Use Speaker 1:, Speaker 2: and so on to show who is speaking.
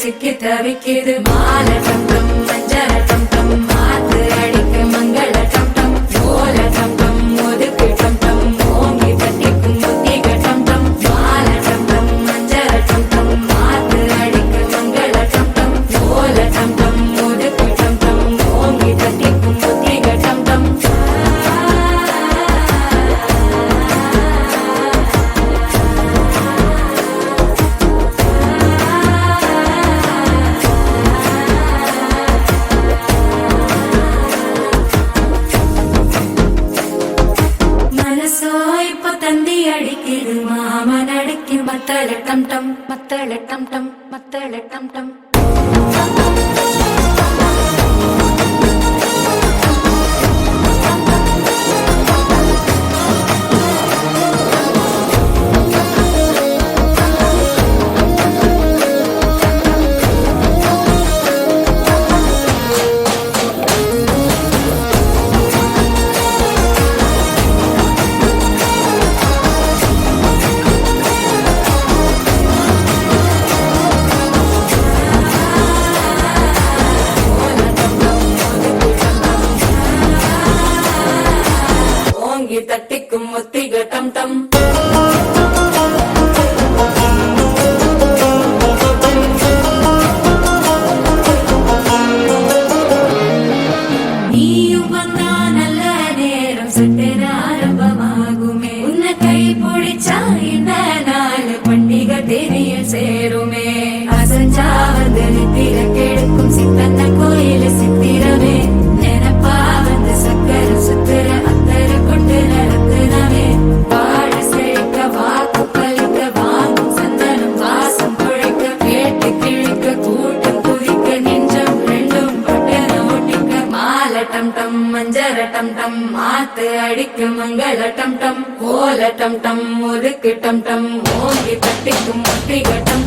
Speaker 1: சிக்கி தவிக்குது மால டம் டம் மஞ்சள டம் டம் மாத்து அடிக்க மங்கள டம் டம் ஓல டம் டம் ஒதுக்கு டம் டம் ஓங்கி தட்டிக்கும் முத்திக டம் டம் மால டம் டம் மஞ்சள டம் டம் மாத்து அடிக்க மங்கள டம் டம் ஓல டம் டம் ஒதுக்கு டம் டம் ஓங்கி தட்டிக்கும் முத்திக டம் டம் தந்தி அடிக்குது மாமன் அடிக்கு மத்தள டம் டம் மத்தள டம் டம் மத்தள டம் டம் தட்டிக்கும் முத்திக டம் டம் நீயும் வந்தா நல்ல நேரம் சட்டென ஆரம்பமாகுமே உன்னை கை பிடிச்சா இந்த நாள் பண்டிகை தேதியில் சேருமே அசஞ்சா வந்து நித்திர கெடுக்கும் சித்தன்ன கோயில சித்திரமே நினைப்பா வந்து சக்கர சுத்திர அத்தர கொண்டு நடத்துனவே வாழ செழிக்க வாக்கு பலிக்க வாங்கும் சந்தனம் வாசம் குழைக்க கேட்டு கிழிக்க கூட்டம் குதிக்க நெஞ்சம் ரெண்டும் பட்டன ஓட்டிக்க மால டம் டம் மஞ்சர டம் டம் மாத்து அடிக்க மங்கள டம் டம் கோல டம் டம் ஒதுக்கு டம் டம் ஓங்கி தட்டிக்கும் முட்டிக டம்